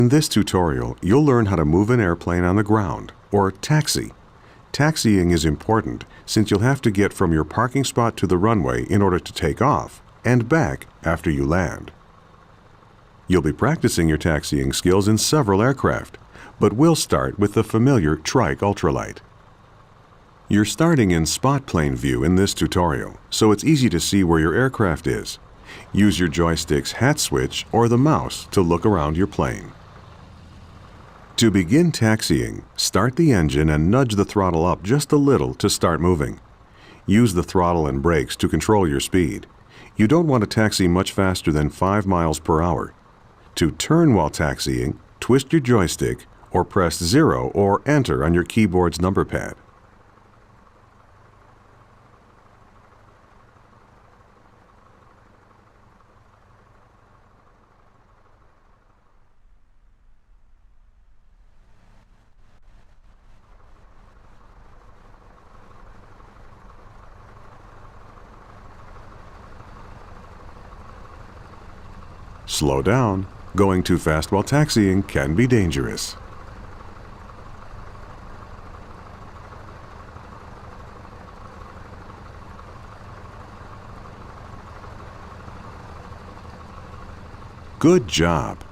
In this tutorial, you'll learn how to move an airplane on the ground, or taxi. Taxiing is important since you'll have to get from your parking spot to the runway in order to take off, and back after you land. You'll be practicing your taxiing skills in several aircraft, but we'll start with the familiar trike ultralight. You're starting in spot plane view in this tutorial, so it's easy to see where your aircraft is. Use your joystick's hat switch or the mouse to look around your plane. To begin taxiing, start the engine and nudge the throttle up just a little to start moving. Use the throttle and brakes to control your speed. You don't want to taxi much faster than 5 miles per hour. To turn while taxiing, twist your joystick or press 0 or Enter on your keyboard's number pad. Slow down. Going too fast while taxiing can be dangerous. Good job!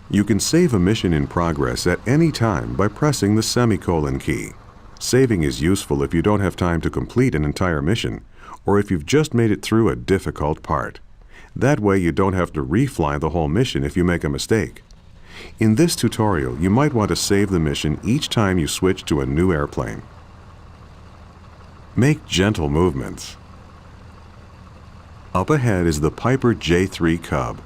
You can save a mission in progress at any time by pressing the semicolon key. Saving is useful if you don't have time to complete an entire mission, or if you've just made it through a difficult part. That way you don't have to refly the whole mission if you make a mistake. In this tutorial, you might want to save the mission each time you switch to a new airplane. Make gentle movements. Up ahead is the Piper J3 Cub.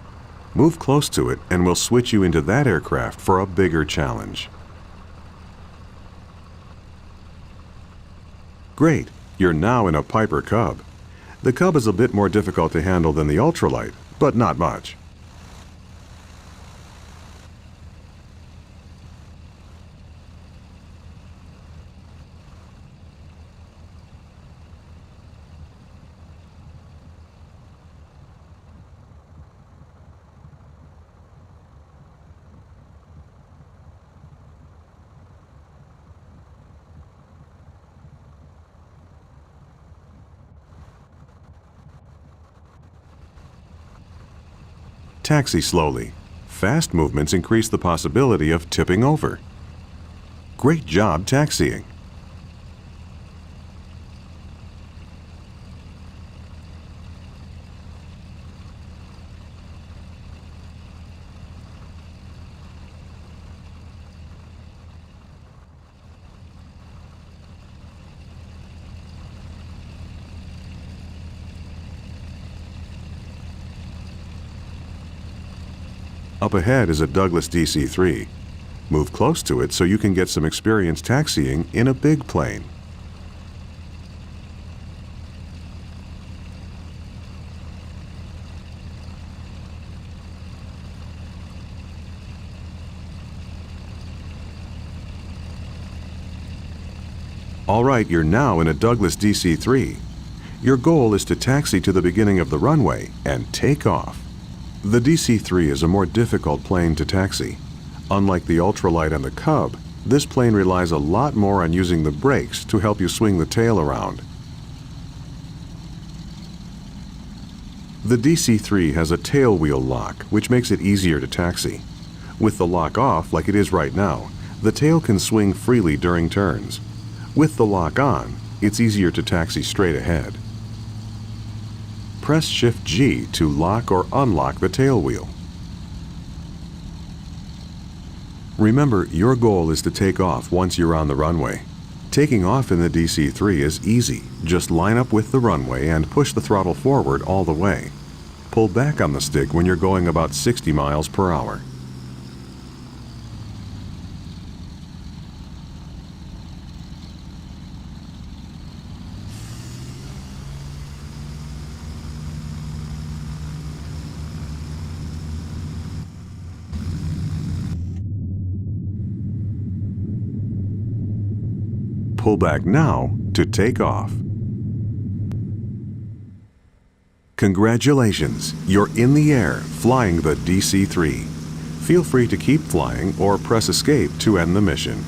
Move close to it and we'll switch you into that aircraft for a bigger challenge. Great! You're now in a Piper Cub. The Cub is a bit more difficult to handle than the ultralight, but not much. Taxi slowly. Fast movements increase the possibility of tipping over. Great job taxiing. Up ahead is a Douglas DC-3. Move close to it so you can get some experience taxiing in a big plane. All right, you're now in a Douglas DC-3. Your goal is to taxi to the beginning of the runway and take off. The DC-3 is a more difficult plane to taxi. Unlike the ultralight and the Cub, this plane relies a lot more on using the brakes to help you swing the tail around. The DC-3 has a tail wheel lock, which makes it easier to taxi. With the lock off, like it is right now, the tail can swing freely during turns. With the lock on, it's easier to taxi straight ahead. Press Shift-G to lock or unlock the tail wheel. Remember, your goal is to take off once you're on the runway. Taking off in the DC-3 is easy. Just line up with the runway and push the throttle forward all the way. Pull back on the stick when you're going about 60 miles per hour. Pull back now to take off. Congratulations, you're in the air flying the DC-3. Feel free to keep flying or press escape to end the mission.